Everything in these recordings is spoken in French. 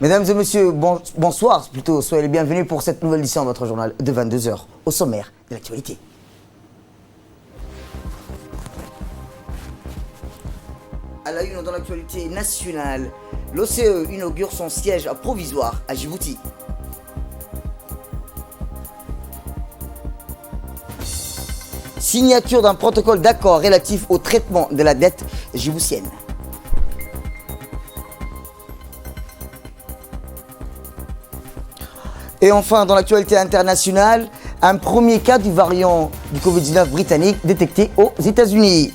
Mesdames et messieurs, bonsoir plutôt, soyez les bienvenus pour cette nouvelle édition de votre journal de 22h, au sommaire de l'actualité. À la une dans l'actualité nationale, l'OCE inaugure son siège provisoire à Djibouti. Signature d'un protocole d'accord relatif au traitement de la dette djiboutienne. Et enfin, dans l'actualité internationale, un premier cas du variant du Covid-19 britannique détecté aux États-Unis.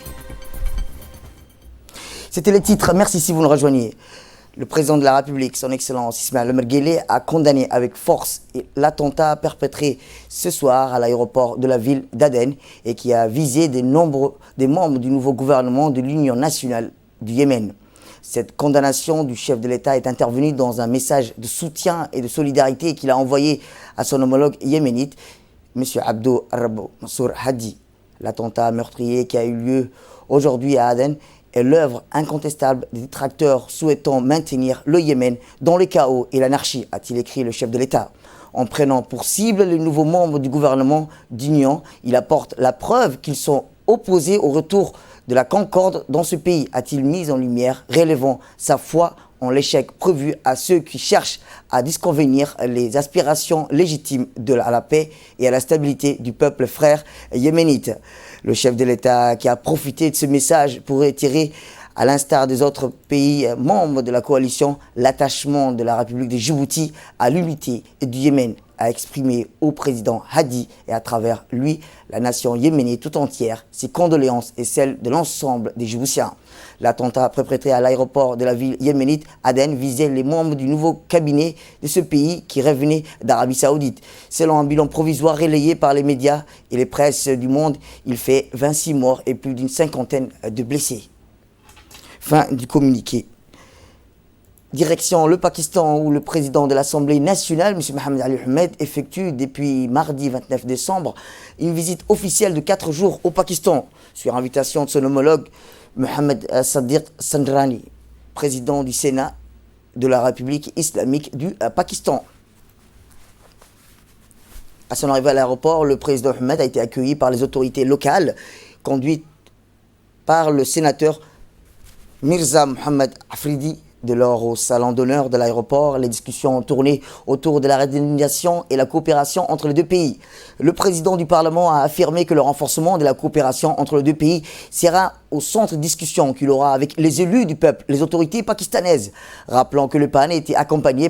C'était les titres. Merci si vous nous rejoignez. Le président de la République, son Excellence Ismaël Omar Guelleh, a condamné avec force l'attentat perpétré ce soir à l'aéroport de la ville d'Aden et qui a visé des membres du nouveau gouvernement de l'Union nationale du Yémen. Cette condamnation du chef de l'État est intervenue dans un message de soutien et de solidarité qu'il a envoyé à son homologue yéménite, M. Abdo Rabbo Mansour Hadi. L'attentat meurtrier qui a eu lieu aujourd'hui à Aden est l'œuvre incontestable des détracteurs souhaitant maintenir le Yémen dans le chaos et l'anarchie, a-t-il écrit le chef de l'État. En prenant pour cible les nouveaux membres du gouvernement d'union, il apporte la preuve qu'ils sont opposés au retour de la concorde dans ce pays, a-t-il mis en lumière, relevant sa foi en l'échec prévu à ceux qui cherchent à disconvenir les aspirations légitimes à la paix et à la stabilité du peuple frère yéménite. Le chef de l'État qui a profité de ce message pour retirer, à l'instar des autres pays membres de la coalition, l'attachement de la République de Djibouti à l'unité du Yémen, a exprimé au président Hadi et à travers lui la nation yéménite tout entière ses condoléances et celles de l'ensemble des Djiboutiens. L'attentat perpétré à l'aéroport de la ville yéménite Aden visait les membres du nouveau cabinet de ce pays qui revenaient d'Arabie Saoudite. Selon un bilan provisoire relayé par les médias et les presses du monde, il fait 26 morts et plus d'une cinquantaine de blessés. Fin du communiqué. Direction le Pakistan où le président de l'Assemblée nationale, M. Mohamed Ali Ahmed, effectue depuis mardi 29 décembre une visite officielle de 4 jours au Pakistan sur invitation de son homologue Mohamed Sadiq Sandrani, président du Sénat de la République islamique du Pakistan. À son arrivée à l'aéroport, le président Ahmed a été accueilli par les autorités locales, conduites par le sénateur Mirza Mohamed Afridi. De lors au salon d'honneur de l'aéroport, les discussions ont tourné autour de la redénomination et la coopération entre les deux pays. Le président du Parlement a affirmé que le renforcement de la coopération entre les deux pays sera au centre de discussion qu'il aura avec les élus du peuple, les autorités pakistanaises. Rappelant que le PAN a été accompagné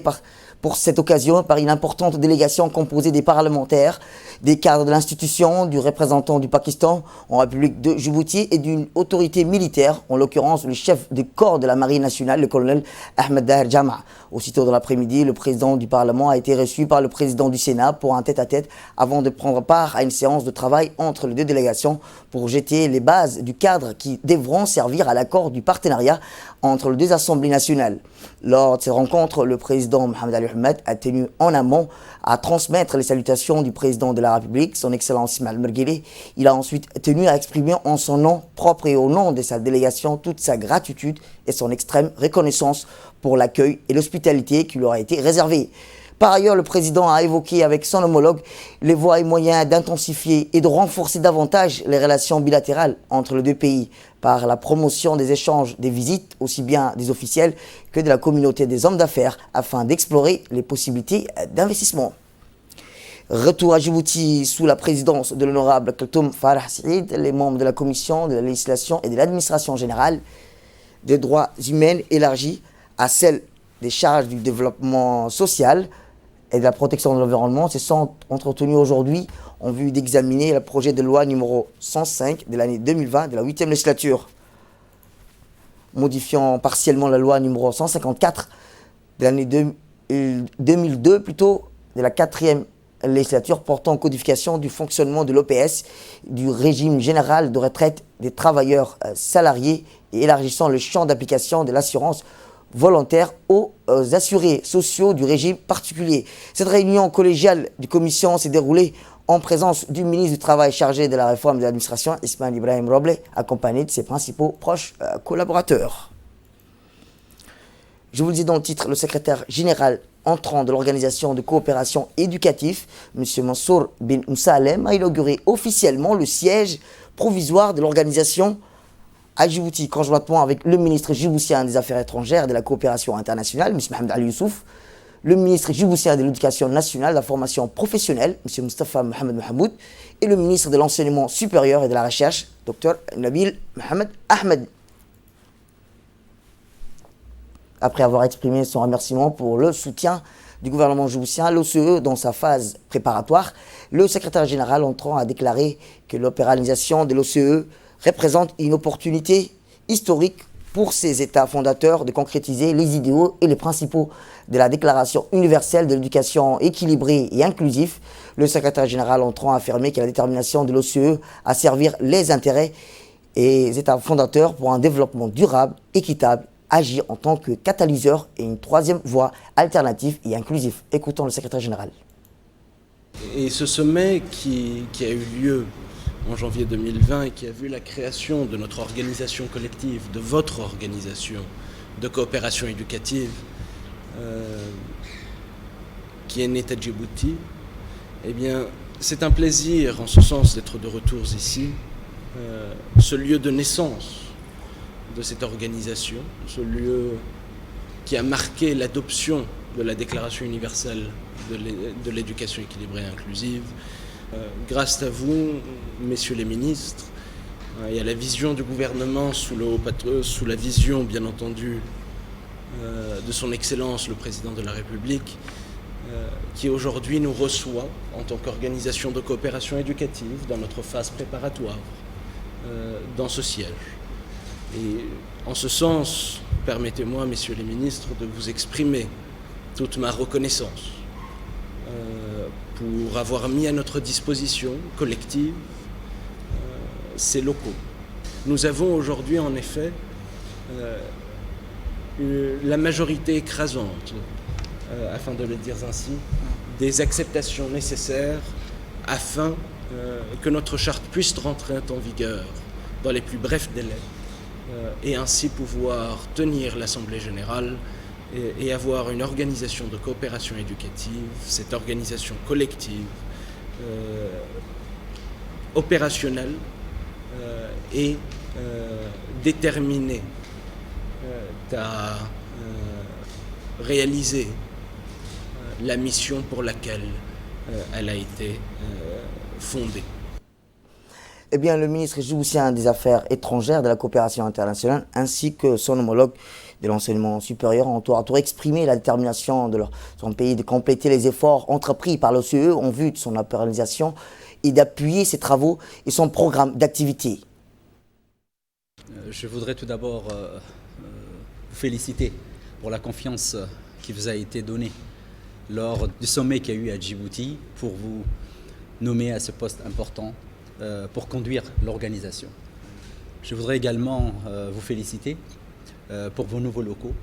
pour cette occasion par une importante délégation composée des parlementaires, des cadres de l'institution, du représentant du Pakistan en République de Djibouti et d'une autorité militaire, en l'occurrence le chef de corps de la Marine nationale, le colonel Ahmed Daher Jama. Aussitôt dans l'après-midi, le président du Parlement a été reçu par le président du Sénat pour un tête-à-tête avant de prendre part à une séance de travail entre les deux délégations pour jeter les bases du cadre qui devront servir à l'accord du partenariat entre les deux assemblées nationales. Lors de ces rencontres, le président Mohamed Ali Ahmed a tenu en amont à transmettre les salutations du président de la République, son Excellence Ismaël Omar Guelleh. Il a ensuite tenu à exprimer en son nom propre et au nom de sa délégation toute sa gratitude et son extrême reconnaissance pour l'accueil et l'hospitalité qui lui aura été réservée. Par ailleurs, le président a évoqué avec son homologue les voies et moyens d'intensifier et de renforcer davantage les relations bilatérales entre les deux pays par la promotion des échanges, des visites, aussi bien des officiels que de la communauté des hommes d'affaires, afin d'explorer les possibilités d'investissement. Retour à Djibouti sous la présidence de l'honorable Kaltoum Farah Saïd, les membres de la commission de la législation et de l'administration générale des droits humains élargis à celle des charges du développement social et de la protection de l'environnement se sont entretenus aujourd'hui en vue d'examiner le projet de loi numéro 105 de l'année 2020 de la 8e législature, modifiant partiellement la loi numéro 154 de l'année 2002 de la 4e législature portant codification du fonctionnement de l'OPS, du régime général de retraite des travailleurs salariés et élargissant le champ d'application de l'assurance volontaire aux assurés sociaux du régime particulier. Cette réunion collégiale de commission s'est déroulée en présence du ministre du Travail chargé de la réforme de l'administration, Ismaël Ibrahim Roble, accompagné de ses principaux proches collaborateurs. Je vous le dis dans le titre, le secrétaire général entrant de l'Organisation de coopération éducative, M. Mansour bin Moussalem, a inauguré officiellement le siège provisoire de l'organisation à Djibouti, conjointement avec le ministre djiboutien des Affaires étrangères et de la coopération internationale, M. Mohamed Ali Youssouf, le ministre djiboutien de l'Éducation nationale, de la formation professionnelle, M. Mustafa Mohamed Mahamoud, et le ministre de l'Enseignement supérieur et de la Recherche, Dr Nabil Mohamed Ahmed. Après avoir exprimé son remerciement pour le soutien du gouvernement djiboutien à l'OCE dans sa phase préparatoire, le secrétaire général entrant a déclaré que l'opéralisation de l'OCE représente une opportunité historique pour ces États fondateurs de concrétiser les idéaux et les principaux de la Déclaration universelle de l'éducation équilibrée et inclusive. Le secrétaire général entrant a affirmé que la détermination de l'OCE à servir les intérêts des États fondateurs pour un développement durable, équitable, agir en tant que catalyseur et une troisième voie alternative et inclusive. Écoutons le secrétaire général. Et ce sommet qui a eu lieu en janvier 2020 et qui a vu la création de notre organisation collective, de votre organisation de coopération éducative, qui est née à Djibouti, eh bien, c'est un plaisir en ce sens d'être de retour ici, ce lieu de naissance de cette organisation, ce lieu qui a marqué l'adoption de la Déclaration universelle de l'éducation équilibrée et inclusive. Grâce à vous, messieurs les ministres, et à la vision du gouvernement sous la vision, bien entendu, de son Excellence, le Président de la République, qui aujourd'hui nous reçoit en tant qu'organisation de coopération éducative dans notre phase préparatoire, dans ce siège. Et en ce sens, permettez-moi, messieurs les ministres, de vous exprimer toute ma reconnaissance pour avoir mis à notre disposition collective ces locaux. Nous avons aujourd'hui, en effet, la majorité écrasante, afin de le dire ainsi, des acceptations nécessaires afin que notre charte puisse rentrer en vigueur dans les plus brefs délais et ainsi pouvoir tenir l'Assemblée générale et avoir une organisation de coopération éducative, cette organisation collective, opérationnelle et déterminée à réaliser la mission pour laquelle elle a été fondée. Eh bien, le ministre djiboutien des Affaires étrangères, de la coopération internationale, ainsi que son homologue de l'enseignement supérieur ont tour à tour exprimé la détermination de son pays de compléter les efforts entrepris par l'OCE en vue de son opéralisation et d'appuyer ses travaux et son programme d'activité. Je voudrais tout d'abord vous féliciter pour la confiance qui vous a été donnée lors du sommet qu'il y a eu à Djibouti pour vous nommer à ce poste important pour conduire l'organisation. Je voudrais également vous féliciter pour vos nouveaux locaux,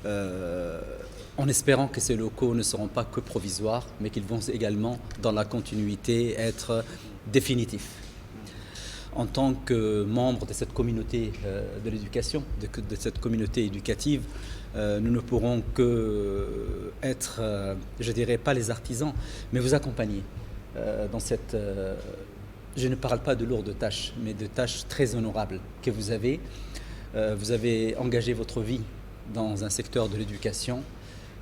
en espérant que ces locaux ne seront pas que provisoires, mais qu'ils vont également, dans la continuité, être définitifs. En tant que membre de cette communauté de l'éducation, de cette communauté éducative, nous ne pourrons que être, je dirais pas les artisans, mais vous accompagner dans cette... je ne parle pas de lourdes tâches, mais de tâches très honorables que vous avez. Vous avez engagé votre vie dans un secteur de l'éducation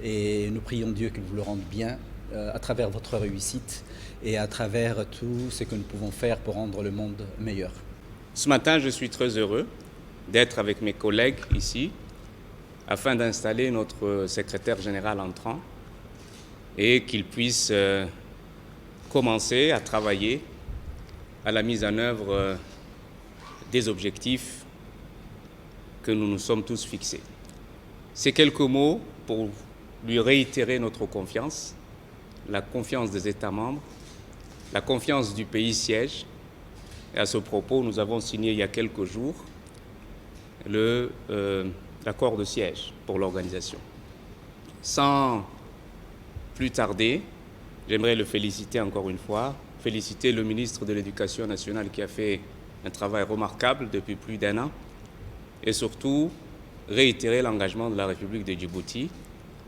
et nous prions Dieu qu'il vous le rende bien à travers votre réussite et à travers tout ce que nous pouvons faire pour rendre le monde meilleur. Ce matin, je suis très heureux d'être avec mes collègues ici afin d'installer notre secrétaire général entrant et qu'il puisse commencer à travailler à la mise en œuvre des objectifs que nous nous sommes tous fixés. Ces quelques mots pour lui réitérer notre confiance, la confiance des États membres, la confiance du pays siège. Et à ce propos, nous avons signé il y a quelques jours l'accord de siège pour l'organisation. Sans plus tarder, j'aimerais le féliciter encore une fois, féliciter le ministre de l'Éducation nationale qui a fait un travail remarquable depuis plus d'1 an et surtout réitérer l'engagement de la République de Djibouti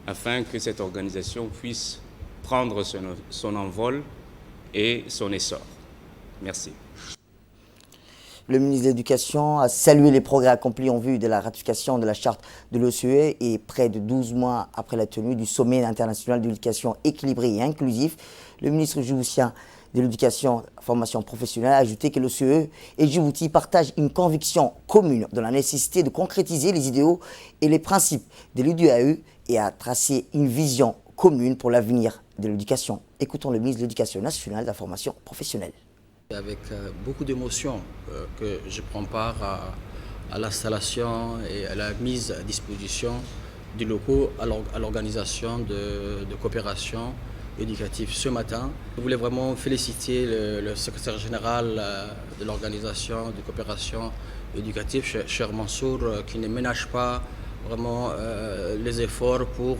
afin que cette organisation puisse prendre son envol et son essor. Merci. Le ministre de l'Éducation a salué les progrès accomplis en vue de la ratification de la charte de l'OCDE et près de 12 mois après la tenue du sommet international de l'éducation équilibrée et inclusive, le ministre djiboutien de l'Éducation et de la formation professionnelle a ajouté que l'OCDE et Djibouti partagent une conviction commune de la nécessité de concrétiser les idéaux et les principes de l'UDAE et a tracé une vision commune pour l'avenir de l'éducation. Écoutons le ministre de l'Éducation nationale et de la formation professionnelle. Avec beaucoup d'émotion que je prends part à l'installation et à la mise à disposition des locaux à l'organisation de coopération éducative ce matin. Je voulais vraiment féliciter le secrétaire général de l'organisation de coopération éducative, cher Mansour, qui ne ménage pas vraiment les efforts pour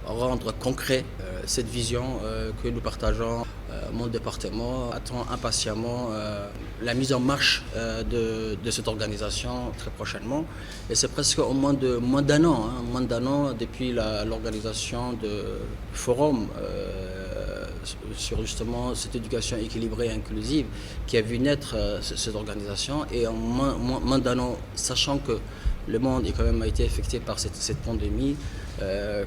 rendre concret cette vision que nous partageons. Mon département attend impatiemment la mise en marche de cette organisation très prochainement. Et c'est presque au moins d'un an, depuis l'organisation du forum sur justement cette éducation équilibrée et inclusive qui a vu naître cette organisation. Et en moins d'un an, sachant que le monde a été affecté par cette pandémie,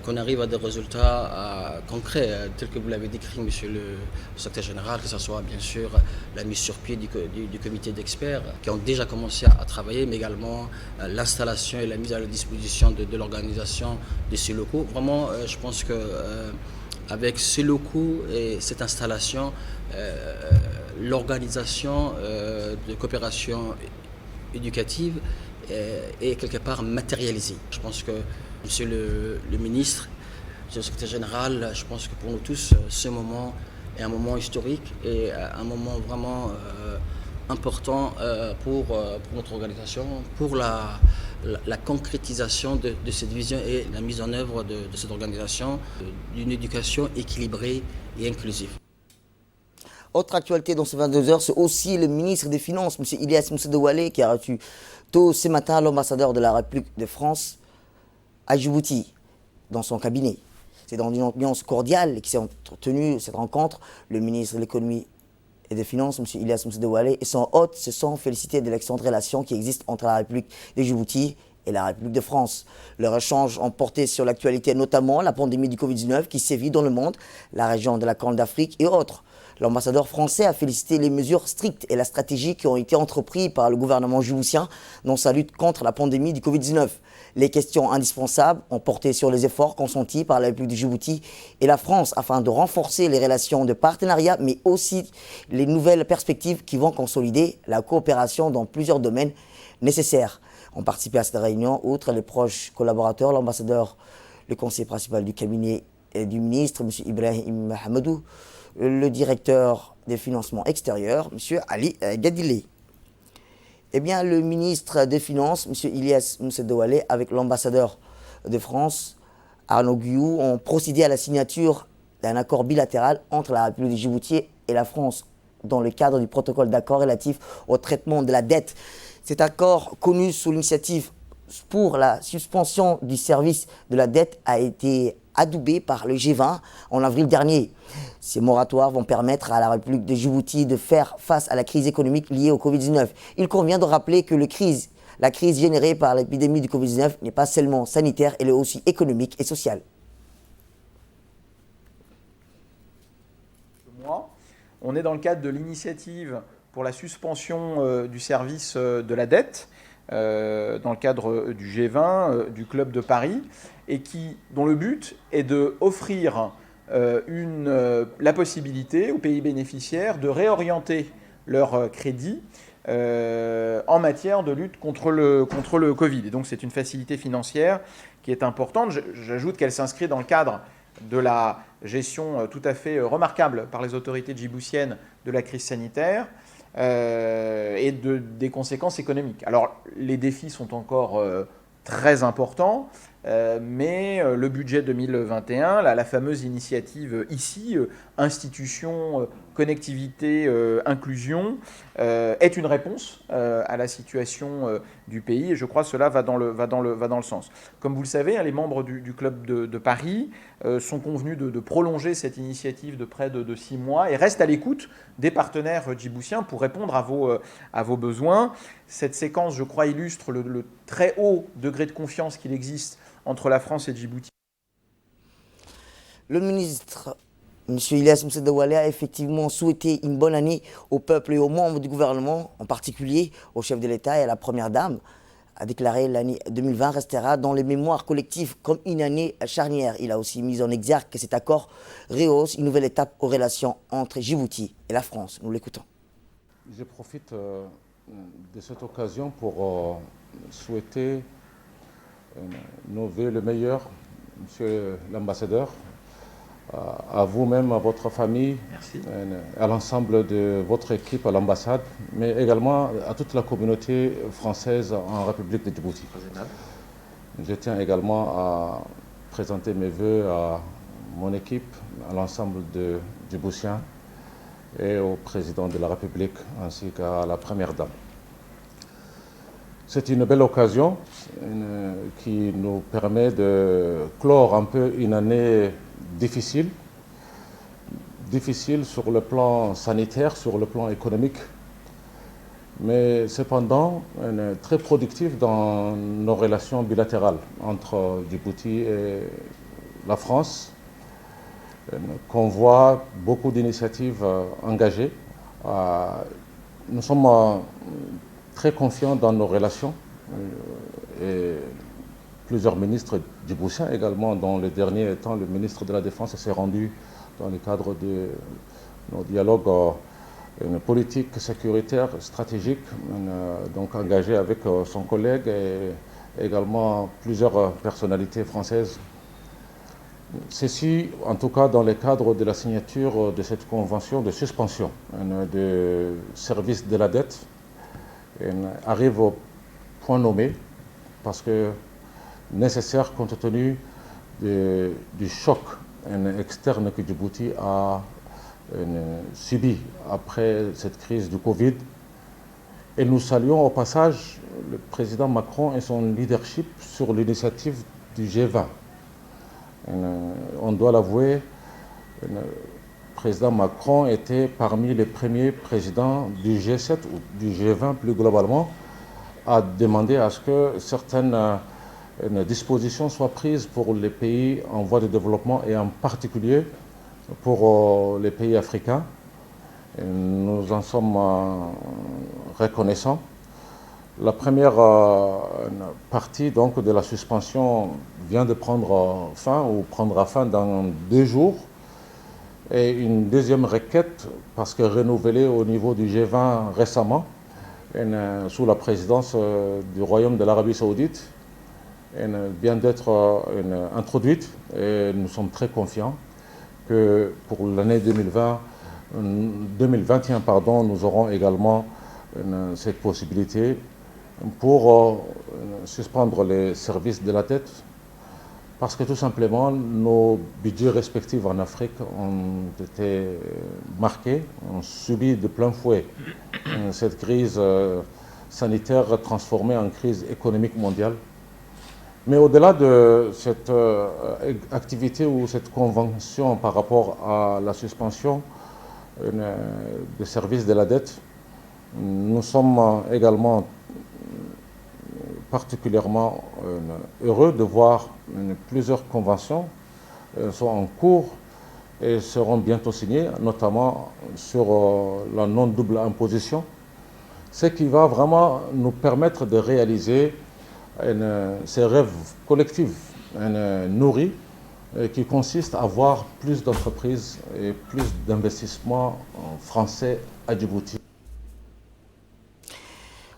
qu'on arrive à des résultats concrets, tels que vous l'avez décrit, monsieur le secrétaire général, que ce soit bien sûr la mise sur pied du comité d'experts qui ont déjà commencé à travailler, mais également l'installation et la mise à la disposition de l'organisation de ces locaux. Vraiment, je pense que avec ces locaux et cette installation, l'organisation de coopération éducative est quelque part matérialisée. Je pense que monsieur le ministre, monsieur le secrétaire général, je pense que pour nous tous, ce moment est un moment historique et un moment vraiment important pour notre organisation, pour la concrétisation de cette vision et la mise en œuvre de cette organisation d'une éducation équilibrée et inclusive. Autre actualité dans ces 22 heures, c'est aussi le ministre des Finances, M. Ilyas Moussa Douale, qui a reçu tôt ce matin l'ambassadeur de la République de France à Djibouti, dans son cabinet. C'est dans une ambiance cordiale qui s'est tenue cette rencontre. Le ministre de l'Économie et des Finances, M. Ilyas Moussa Douale, et son hôte se sont félicités de l'excellente relation qui existe entre la République de Djibouti et la République de France. Leurs échanges ont porté sur l'actualité, notamment la pandémie du Covid-19 qui sévit dans le monde, la région de la Corne d'Afrique et autres. L'ambassadeur français a félicité les mesures strictes et la stratégie qui ont été entreprises par le gouvernement djiboutien dans sa lutte contre la pandémie du Covid-19. Les questions indispensables ont porté sur les efforts consentis par la République de Djibouti et la France afin de renforcer les relations de partenariat, mais aussi les nouvelles perspectives qui vont consolider la coopération dans plusieurs domaines nécessaires. Ont participé à cette réunion, outre les proches collaborateurs, l'ambassadeur, le conseiller principal du cabinet du ministre, M. Ibrahim Mahamadou, le directeur des financements extérieurs, M. Ali Gadile. Eh bien, le ministre des Finances, M. Ilyas Moussa Douale, avec l'ambassadeur de France, Arnaud Guillou, ont procédé à la signature d'un accord bilatéral entre la République de Djibouti et la France dans le cadre du protocole d'accord relatif au traitement de la dette. Cet accord, connu sous l'initiative pour la suspension du service de la dette, a été adoubé par le G20 en avril dernier. Ces moratoires vont permettre à la République de Djibouti de faire face à la crise économique liée au Covid-19. Il convient de rappeler que la crise générée par l'épidémie du Covid-19 n'est pas seulement sanitaire, elle est aussi économique et sociale. On est dans le cadre de l'initiative pour la suspension du service de la dette, dans le cadre du G20, du Club de Paris, et dont le but est d'offrir la possibilité aux pays bénéficiaires de réorienter leurs crédits en matière de lutte contre le Covid. Et donc c'est une facilité financière qui est importante. J'ajoute qu'elle s'inscrit dans le cadre de la gestion tout à fait remarquable par les autorités djiboutiennes de la crise sanitaire et des conséquences économiques. Alors les défis sont encore très importants. mais le budget 2021, la fameuse initiative ici, institution, connectivité, inclusion, est une réponse à la situation du pays, et je crois que cela va dans le sens. Comme vous le savez, les membres du Club de Paris sont convenus de prolonger cette initiative de près de 6 mois et restent à l'écoute des partenaires djiboutiens pour répondre à vos besoins. Cette séquence, je crois, illustre le très haut degré de confiance qu'il existe entre la France et Djibouti. Le ministre, M. Ilyas Moussa Daoualé, a effectivement souhaité une bonne année au peuple et aux membres du gouvernement, en particulier au chef de l'État et à la Première Dame, a déclaré l'année 2020 restera dans les mémoires collectives comme une année charnière. Il a aussi mis en exergue que cet accord rehausse une nouvelle étape aux relations entre Djibouti et la France. Nous l'écoutons. Je profite de cette occasion pour souhaiter nos vœux le meilleur, Monsieur l'ambassadeur, à vous-même, à votre famille, à l'ensemble de votre équipe à l'ambassade, mais également à toute la communauté française en République de Djibouti. Je tiens également à présenter mes vœux à mon équipe, à l'ensemble de Djiboutiens et au président de la République ainsi qu'à la Première Dame. C'est une belle occasion qui nous permet de clore un peu une année difficile sur le plan sanitaire, sur le plan économique, mais cependant très productive dans nos relations bilatérales entre Djibouti et la France, qu'on voit beaucoup d'initiatives engagées. Nous sommes très confiants dans nos relations et plusieurs ministres djiboutiens également. Dans les derniers temps, le ministre de la Défense s'est rendu dans le cadre de nos dialogues politiques, sécuritaires, stratégiques, donc engagé avec son collègue et également plusieurs personnalités françaises. Ceci, en tout cas, dans le cadre de la signature de cette convention de suspension de service de la dette, arrive au point nommé parce que nécessaire compte tenu du choc externe que Djibouti a subi après cette crise du Covid. Et nous saluons au passage le président Macron et son leadership sur l'initiative du G20. On doit l'avouer, le président Macron était parmi les premiers présidents du G7 ou du G20 plus globalement à demander à ce que certaines dispositions soient prises pour les pays en voie de développement et en particulier pour les pays africains. Et nous en sommes reconnaissants. La première partie donc, de la suspension vient de prendre fin ou prendra fin dans 2 jours. Et une deuxième requête, parce que renouvelée au niveau du G20 récemment, sous la présidence du Royaume de l'Arabie Saoudite, vient d'être introduite. Et nous sommes très confiants que pour l'année 2021, nous aurons également cette possibilité pour suspendre les services de la dette, parce que tout simplement nos budgets respectifs en Afrique ont été marqués, ont subi de plein fouet cette crise sanitaire transformée en crise économique mondiale. Mais au-delà de cette activité ou cette convention par rapport à la suspension des services de la dette, nous sommes également particulièrement heureux de voir plusieurs conventions sont en cours et seront bientôt signées, notamment sur la non-double imposition, ce qui va vraiment nous permettre de réaliser ces rêves collectifs nourris qui consistent à avoir plus d'entreprises et plus d'investissements français à Djibouti.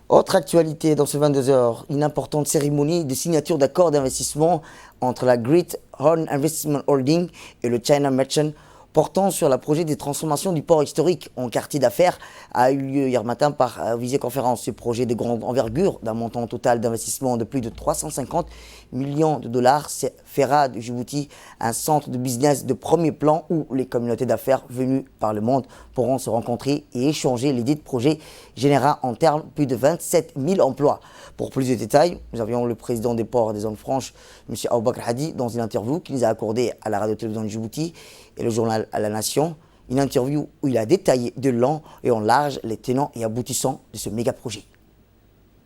Autre actualité dans ce 22h, une importante cérémonie de signature d'accords d'investissement entre la Great Horn Investment Holding et le China Merchants portant sur le projet de transformation du port historique en quartier d'affaires a eu lieu hier matin par visioconférence. Ce projet de grande envergure, d'un montant total d'investissement de plus de 350 millions de dollars, fera de Djibouti un centre de business de premier plan où les communautés d'affaires venues par le monde pourront se rencontrer et échanger. Les dits projets générera en termes plus de 27 000 emplois. Pour plus de détails, nous avions le président des ports et des zones franches, M. Aboubakr Hadi, dans une interview qu'il nous a accordée à la radio-télévision de Djibouti et le journal à la Nation. Une interview où il a détaillé de long et en large les tenants et aboutissants de ce méga-projet.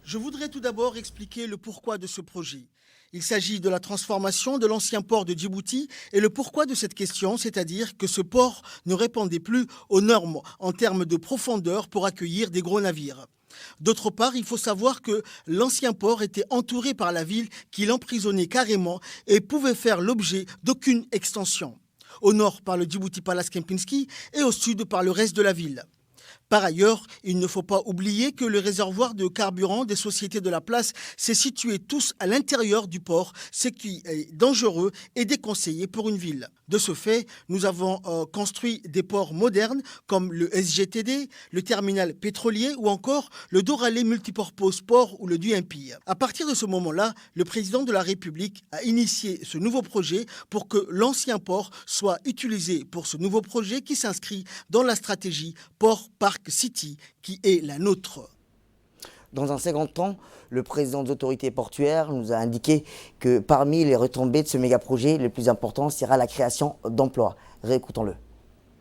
Je voudrais tout d'abord expliquer le pourquoi de ce projet. Il s'agit de la transformation de l'ancien port de Djibouti et le pourquoi de cette question, c'est-à-dire que ce port ne répondait plus aux normes en termes de profondeur pour accueillir des gros navires. D'autre part, il faut savoir que l'ancien port était entouré par la ville qui l'emprisonnait carrément et pouvait faire l'objet d'aucune extension. Au nord par le Djibouti Palace Kempinski et au sud par le reste de la ville. Par ailleurs, il ne faut pas oublier que le réservoir de carburant des sociétés de la place s'est situé tous à l'intérieur du port, ce qui est dangereux et déconseillé pour une ville. De ce fait, nous avons construit des ports modernes comme le SGTD, le terminal pétrolier ou encore le Doralé Multipurpose Port ou le DUMP. À partir de ce moment-là, le président de la République a initié ce nouveau projet pour que l'ancien port soit utilisé pour ce nouveau projet qui s'inscrit dans la stratégie Port Park City qui est la nôtre. Dans un second temps, le président des autorités portuaires nous a indiqué que parmi les retombées de ce méga-projet, le plus important sera la création d'emplois. Réécoutons-le.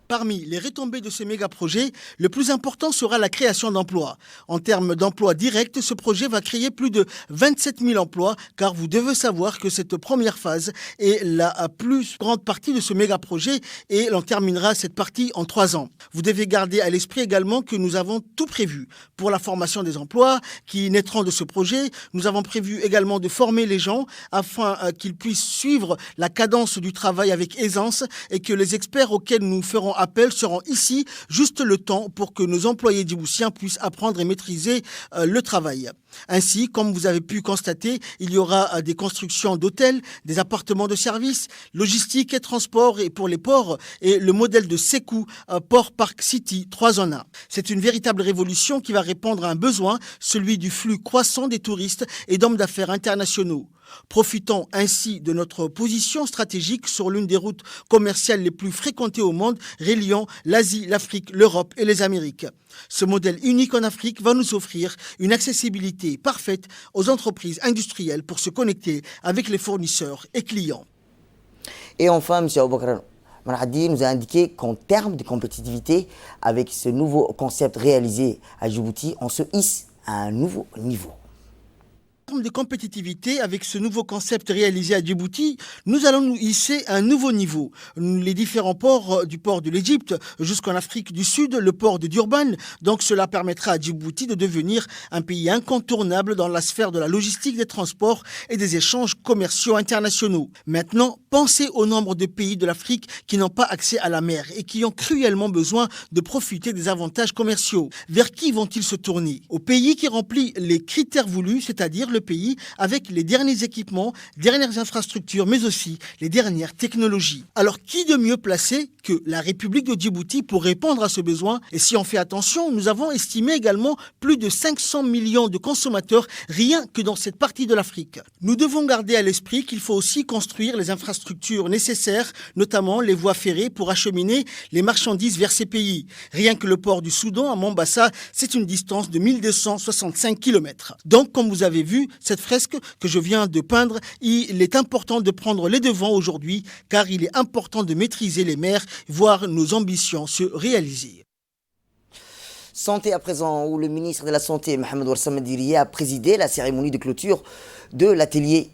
Parmi les retombées de ce méga-projet, le plus important sera la création d'emplois. En termes d'emplois directs, ce projet va créer plus de 27 000 emplois, car vous devez savoir que cette première phase est la plus grande partie de ce méga-projet et l'on terminera cette partie en 3 ans. Vous devez garder à l'esprit également que nous avons tout prévu pour la formation des emplois qui naîtront de ce projet. Nous avons prévu également de former les gens afin qu'ils puissent suivre la cadence du travail avec aisance et que les experts auxquels nous ferons appel seront ici juste le temps pour que nos employés djiboutiens puissent apprendre et maîtriser le travail. Ainsi, comme vous avez pu constater, il y aura des constructions d'hôtels, des appartements de services, logistique et transport et pour les ports et le modèle de Sekou, Port Park City 3 en 1. C'est une véritable révolution qui va répondre à un besoin, celui du flux croissant des touristes et d'hommes d'affaires internationaux. Profitons ainsi de notre position stratégique sur l'une des routes commerciales les plus fréquentées au monde, reliant l'Asie, l'Afrique, l'Europe et les Amériques. Ce modèle unique en Afrique va nous offrir une accessibilité parfaite aux entreprises industrielles pour se connecter avec les fournisseurs et clients. Et enfin, M. Aboubakr Hadi nous a indiqué qu'en termes de compétitivité, avec ce nouveau concept réalisé à Djibouti, on se hisse à un nouveau niveau. En termes de compétitivité, avec ce nouveau concept réalisé à Djibouti, nous allons nous hisser à un nouveau niveau. Les différents ports du port de l'Égypte jusqu'en Afrique du Sud, le port de Durban, donc cela permettra à Djibouti de devenir un pays incontournable dans la sphère de la logistique, des transports et des échanges commerciaux internationaux. Maintenant, pensez au nombre de pays de l'Afrique qui n'ont pas accès à la mer et qui ont cruellement besoin de profiter des avantages commerciaux. Vers qui vont-ils se tourner? Au pays qui remplit les critères voulus, c'est-à-dire le pays avec les derniers équipements, dernières infrastructures, mais aussi les dernières technologies. Alors, qui de mieux placé que la République de Djibouti pour répondre à ce besoin? Et si on fait attention, nous avons estimé également plus de 500 millions de consommateurs rien que dans cette partie de l'Afrique. Nous devons garder à l'esprit qu'il faut aussi construire les infrastructures nécessaires, notamment les voies ferrées pour acheminer les marchandises vers ces pays. Rien que le port du Soudan à Mombasa, c'est une distance de 1265 km. Donc, comme vous avez vu, cette fresque que je viens de peindre, il est important de prendre les devants aujourd'hui car il est important de maîtriser les mers, voir nos ambitions se réaliser. Santé à présent, où le ministre de la Santé, Mohamed Warsame Diriye, a présidé la cérémonie de clôture de l'atelier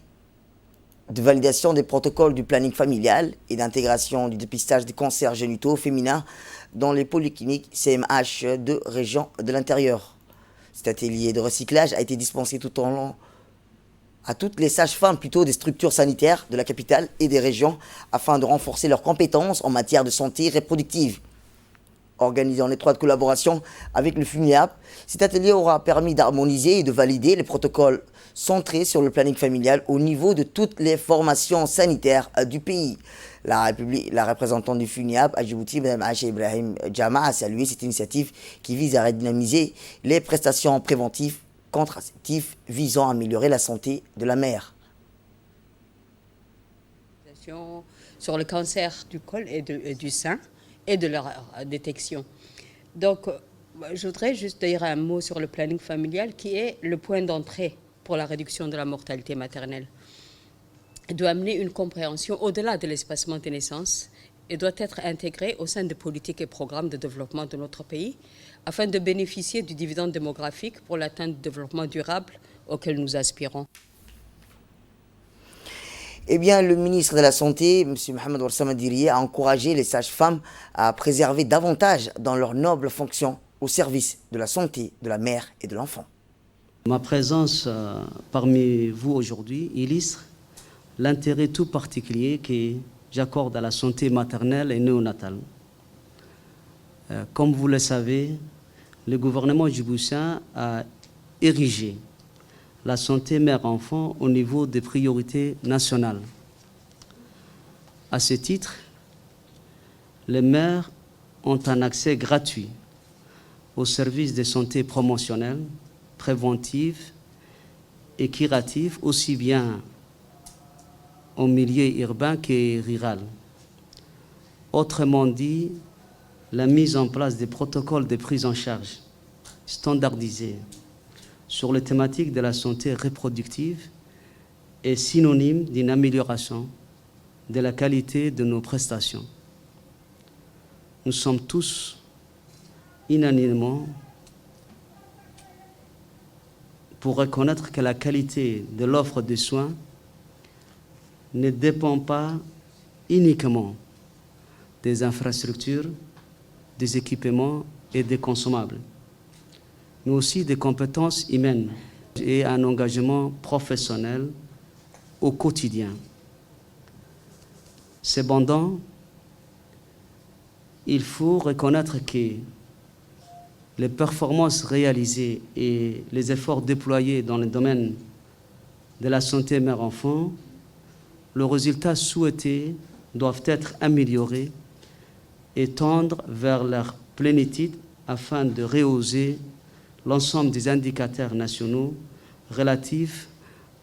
de validation des protocoles du planning familial et d'intégration du dépistage des cancers génitaux féminins dans les polycliniques CMH de région de l'intérieur. Cet atelier de recyclage a été dispensé tout en long à toutes les sages-femmes des structures sanitaires de la capitale et des régions afin de renforcer leurs compétences en matière de santé reproductive. Organisé en étroite collaboration avec le FUNIAP, cet atelier aura permis d'harmoniser et de valider les protocoles centrés sur le planning familial au niveau de toutes les formations sanitaires du pays. La représentante du FUNIAP à Djibouti, Mme Aïcha Ibrahim Jama, a salué cette initiative qui vise à redynamiser les prestations préventives contraceptives visant à améliorer la santé de la mère. Sur le cancer du col et du sein et de leur détection. Donc, je voudrais juste dire un mot sur le planning familial qui est le point d'entrée pour la réduction de la mortalité maternelle. Il doit amener une compréhension au-delà de l'espacement des naissances et doit être intégré au sein des politiques et programmes de développement de notre pays afin de bénéficier du dividende démographique pour l'atteinte du développement durable auquel nous aspirons. Eh bien, le ministre de la Santé, M. Mohamed Ouassama Dirie, a encouragé les sages-femmes à préserver davantage dans leurs nobles fonctions au service de la santé de la mère et de l'enfant. Ma présence parmi vous aujourd'hui illustre l'intérêt tout particulier que j'accorde à la santé maternelle et néonatale. Comme vous le savez, le gouvernement djiboutien a érigé la santé mère-enfant au niveau des priorités nationales. À ce titre, les mères ont un accès gratuit aux services de santé promotionnelle, préventive et curative, aussi bien en milieu urbain que rural. Autrement dit, la mise en place des protocoles de prise en charge standardisés sur les thématiques de la santé reproductive est synonyme d'une amélioration de la qualité de nos prestations. Nous sommes tous unanimement pour reconnaître que la qualité de l'offre de soins ne dépend pas uniquement des infrastructures, des équipements et des consommables, mais aussi des compétences humaines et un engagement professionnel au quotidien. Cependant, il faut reconnaître que les performances réalisées et les efforts déployés dans le domaine de la santé mère-enfant, les résultats souhaités doivent être améliorés et tendre vers leur plénitude afin de rehausser l'ensemble des indicateurs nationaux relatifs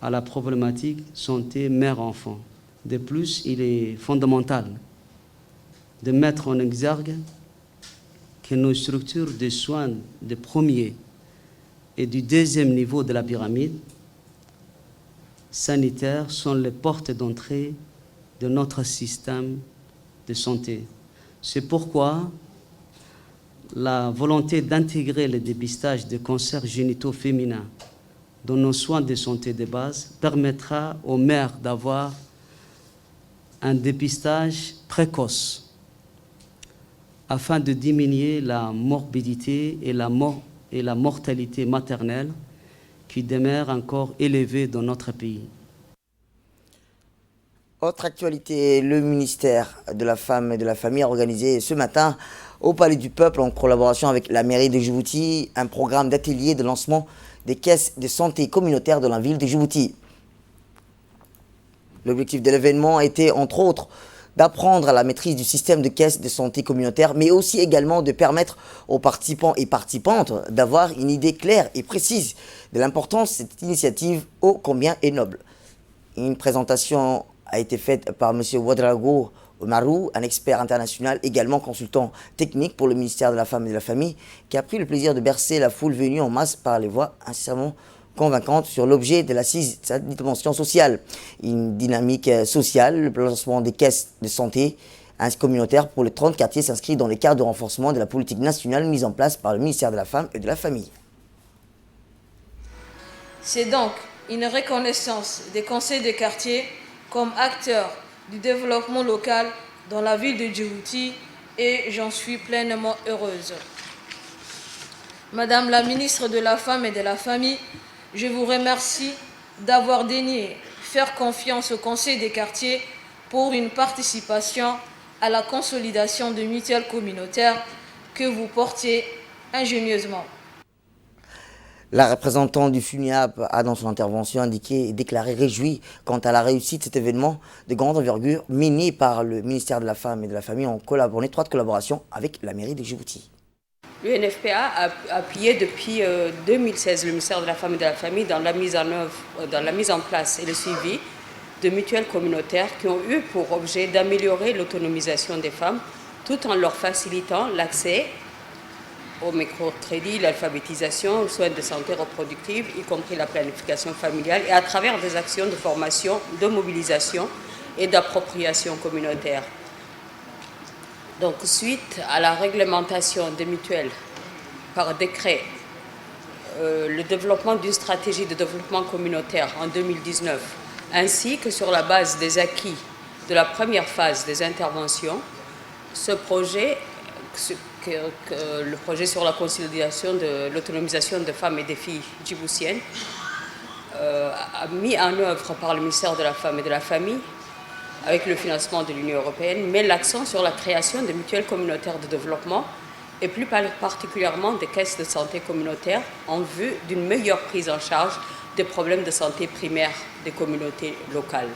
à la problématique santé mère-enfant. De plus, il est fondamental de mettre en exergue que nos structures de soins de premier et du deuxième niveau de la pyramide sanitaire sont les portes d'entrée de notre système de santé. C'est pourquoi la volonté d'intégrer le dépistage des cancers génitaux féminins dans nos soins de santé de base permettra aux mères d'avoir un dépistage précoce afin de diminuer la morbidité et la mortalité maternelle qui demeurent encore élevées dans notre pays. Autre actualité, le ministère de la Femme et de la Famille a organisé ce matin au Palais du Peuple, en collaboration avec la mairie de Djibouti, un programme d'atelier de lancement des caisses de santé communautaires de la ville de Djibouti. L'objectif de l'événement était, entre autres, d'apprendre à la maîtrise du système de caisses de santé communautaire, mais aussi également de permettre aux participants et participantes d'avoir une idée claire et précise de l'importance de cette initiative ô combien est noble. Une présentation a été faite par M. Ouedraogo Omarou, un expert international, également consultant technique pour le ministère de la Femme et de la Famille, qui a pris le plaisir de bercer la foule venue en masse par les voix incessamment convaincantes sur l'objet de l'assise de sa dimension sociale. Une dynamique sociale, le lancement des caisses de santé communautaires pour les 30 quartiers s'inscrit dans les cadres de renforcement de la politique nationale mise en place par le ministère de la Femme et de la Famille. C'est donc une reconnaissance des conseils de quartier comme acteurs du développement local dans la ville de Djibouti et j'en suis pleinement heureuse. Madame la ministre de la Femme et de la Famille, je vous remercie d'avoir daigné faire confiance au conseil des quartiers pour une participation à la consolidation de mutuelles communautaires que vous portez ingénieusement. La représentante du FUNIAP a dans son intervention indiqué et déclaré réjoui quant à la réussite de cet événement de grande envergure mené par le ministère de la Femme et de la Famille en étroite collaboration avec la mairie de Djibouti. L'UNFPA a appuyé depuis 2016 le ministère de la Femme et de la Famille dans la mise en œuvre, dans la mise en place et le suivi de mutuelles communautaires qui ont eu pour objet d'améliorer l'autonomisation des femmes tout en leur facilitant l'accès au microcrédit, l'alphabétisation, aux soins de santé reproductive, y compris la planification familiale, et à travers des actions de formation, de mobilisation et d'appropriation communautaire. Donc, suite à la réglementation des mutuelles par décret, le développement d'une stratégie de développement communautaire en 2019, ainsi que sur la base des acquis de la première phase des interventions, ce projet, le projet sur la consolidation de l'autonomisation des femmes et des filles djiboutiennes, mis en œuvre par le ministère de la Femme et de la Famille, avec le financement de l'Union européenne, met l'accent sur la création de mutuelles communautaires de développement et plus particulièrement des caisses de santé communautaires en vue d'une meilleure prise en charge des problèmes de santé primaires des communautés locales.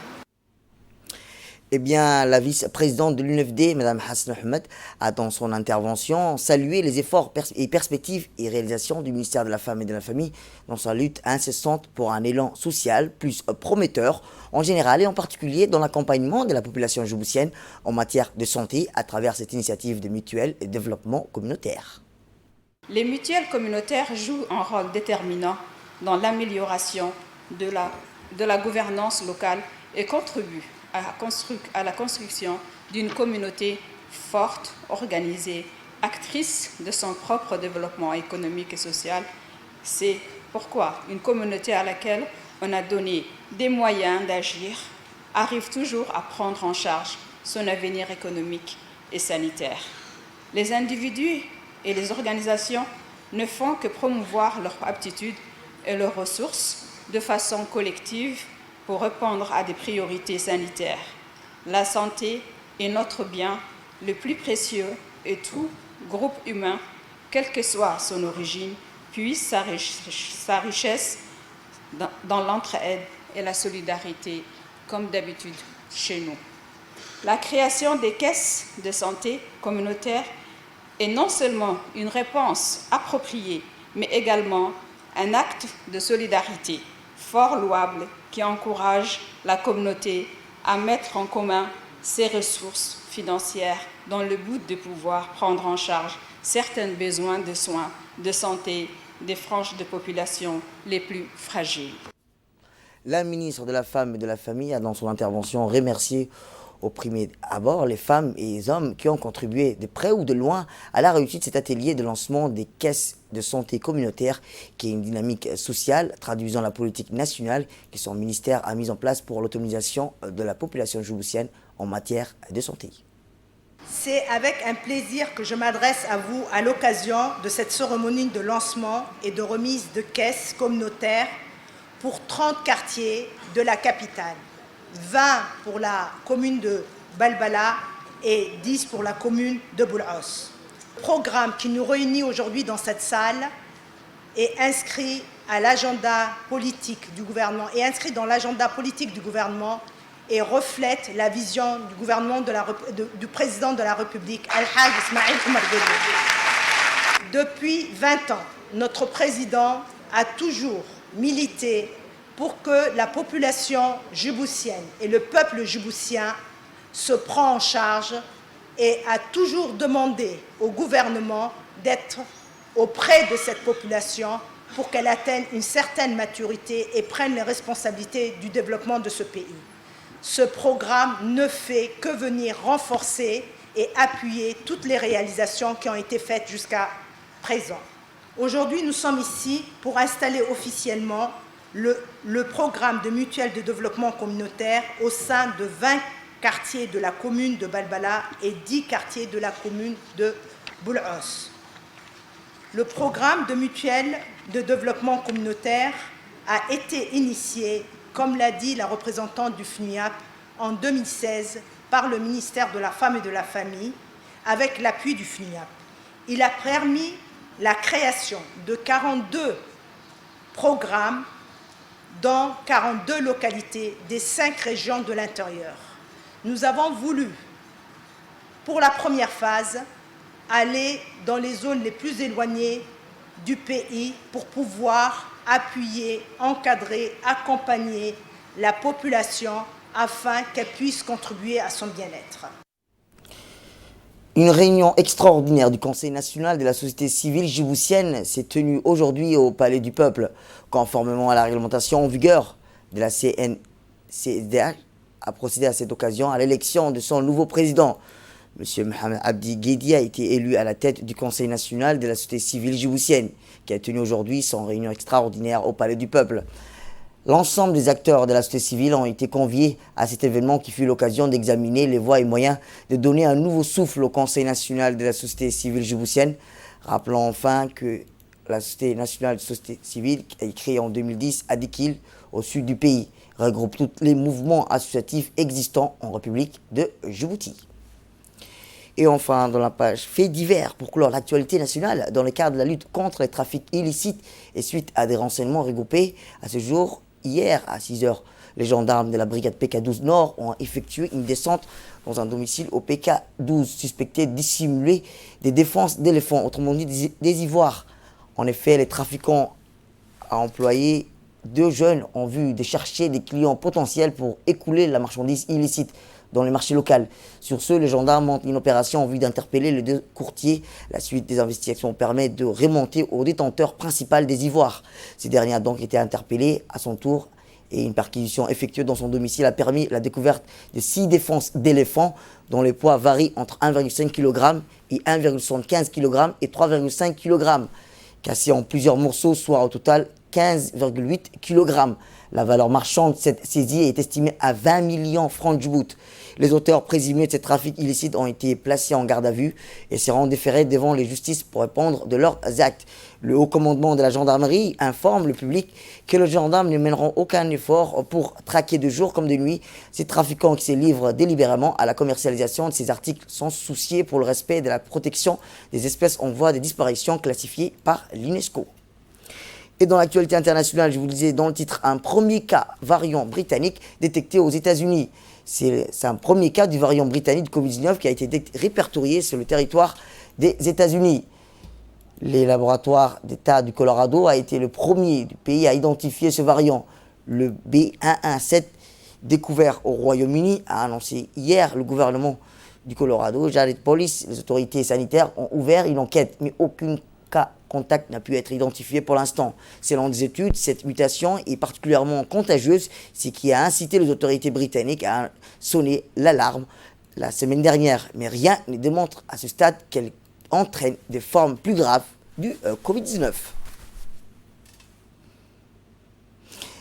Eh bien, la vice-présidente de l'UNFD, Mme Hasna Ahmed, a dans son intervention salué les efforts et perspectives et réalisations du ministère de la Femme et de la Famille dans sa lutte incessante pour un élan social plus prometteur en général et en particulier dans l'accompagnement de la population djiboutienne en matière de santé à travers cette initiative de mutuelle et de développement communautaire. Les mutuelles communautaires jouent un rôle déterminant dans l'amélioration de la gouvernance locale et contribuent à la construction d'une communauté forte, organisée, actrice de son propre développement économique et social. C'est pourquoi une communauté à laquelle on a donné des moyens d'agir arrive toujours à prendre en charge son avenir économique et sanitaire. Les individus et les organisations ne font que promouvoir leurs aptitudes et leurs ressources de façon collective pour répondre à des priorités sanitaires. La santé est notre bien le plus précieux et tout groupe humain, quelle que soit son origine, puise sa richesse dans l'entraide et la solidarité, comme d'habitude chez nous. La création des caisses de santé communautaires est non seulement une réponse appropriée, mais également un acte de solidarité fort louable qui encourage la communauté à mettre en commun ses ressources financières dans le but de pouvoir prendre en charge certains besoins de soins, de santé des franges de population les plus fragiles. La ministre de la Femme et de la Famille a dans son intervention remercié au premier abord les femmes et les hommes qui ont contribué de près ou de loin à la réussite de cet atelier de lancement des caisses de santé communautaire qui est une dynamique sociale traduisant la politique nationale que son ministère a mise en place pour l'autonomisation de la population djiboutienne en matière de santé. C'est avec un plaisir que je m'adresse à vous à l'occasion de cette cérémonie de lancement et de remise de caisses communautaires pour 30 quartiers de la capitale. 20 pour la commune de Balbala et 10 pour la commune de Boul'Aus. Le programme qui nous réunit aujourd'hui dans cette salle est inscrit à l'agenda politique du gouvernement et reflète la vision du gouvernement du président de la République, Al-Haj Ismaïl Omar Guelleh. Depuis 20 ans, notre président a toujours milité pour que la population djiboutienne et le peuple djiboutien se prennent en charge et a toujours demandé au gouvernement d'être auprès de cette population pour qu'elle atteigne une certaine maturité et prenne les responsabilités du développement de ce pays. Ce programme ne fait que venir renforcer et appuyer toutes les réalisations qui ont été faites jusqu'à présent. Aujourd'hui, nous sommes ici pour installer officiellement le programme de mutuelle de développement communautaire au sein de 20 quartiers de la commune de Balbala et 10 quartiers de la commune de Boul'Aus. Le programme de mutuelle de développement communautaire a été initié, comme l'a dit la représentante du FNUAP, en 2016 par le ministère de la Femme et de la Famille avec l'appui du FNUAP. il a permis la création de 42 programmes dans 42 localités des 5 régions de l'intérieur. Nous avons voulu, pour la première phase, aller dans les zones les plus éloignées du pays pour pouvoir appuyer, encadrer, accompagner la population afin qu'elle puisse contribuer à son bien-être. Une réunion extraordinaire du Conseil national de la société civile djiboutienne s'est tenue aujourd'hui au Palais du Peuple. Conformément à la réglementation en vigueur de la CNCDH, a procédé à cette occasion à l'élection de son nouveau président. M. Mohamed Abdi Guedi a été élu à la tête du Conseil national de la société civile djiboutienne, qui a tenu aujourd'hui son réunion extraordinaire au Palais du Peuple. L'ensemble des acteurs de la société civile ont été conviés à cet événement qui fut l'occasion d'examiner les voies et moyens de donner un nouveau souffle au Conseil national de la société civile djiboutienne. Rappelons enfin que la Société nationale de société civile, qui a été créée en 2010 à Dikil, au sud du pays, regroupe tous les mouvements associatifs existants en République de Djibouti. Et enfin, dans la page faits divers, pour clore l'actualité nationale, dans le cadre de la lutte contre les trafics illicites et suite à des renseignements regroupés, à ce jour, hier à 6 h, les gendarmes de la brigade PK12 Nord ont effectué une descente dans un domicile au PK12 suspecté de dissimuler des défenses d'éléphants, autrement dit des ivoires. En effet, les trafiquants ont employé 2 jeunes en vue de chercher des clients potentiels pour écouler la marchandise illicite dans les marchés locaux. Sur ce, les gendarmes montent une opération en vue d'interpeller les 2 courtiers. La suite des investigations permet de remonter au détenteur principal des ivoires. Ces derniers a donc été interpellé à son tour et une perquisition effectuée dans son domicile a permis la découverte de 6 défenses d'éléphants dont les poids varient entre 1,5 kg et 1,75 kg et 3,5 kg, cassés en plusieurs morceaux, soit au total 15,8 kg. La valeur marchande de cette saisie est estimée à 20 millions de francs Djibouti. Les auteurs présumés de ces trafics illicites ont été placés en garde à vue et seront déférés devant les justices pour répondre de leurs actes. Le haut commandement de la gendarmerie informe le public que les gendarmes ne mèneront aucun effort pour traquer de jour comme de nuit ces trafiquants qui se livrent délibérément à la commercialisation de ces articles sans soucier pour le respect de la protection des espèces en voie de disparition classifiées par l'UNESCO. Et dans l'actualité internationale, je vous le disais dans le titre, un premier cas variant britannique détecté aux États-Unis. C'est un premier cas du variant britannique de Covid-19 qui a été répertorié sur le territoire des États-Unis. Le laboratoire d'État du Colorado a été le premier du pays à identifier ce variant. Le B117, découvert au Royaume-Uni, a annoncé hier le gouvernement du Colorado. Jared Police, les autorités sanitaires ont ouvert une enquête, mais aucun cas contact n'a pu être identifié pour l'instant. Selon des études, cette mutation est particulièrement contagieuse, ce qui a incité les autorités britanniques à sonner l'alarme la semaine dernière. Mais rien ne démontre à ce stade qu'elle entraîne des formes plus graves du Covid-19.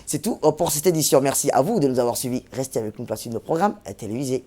C'est tout pour cette édition. Merci à vous de nous avoir suivis. Restez avec nous pour la suite de nos programmes télévisés.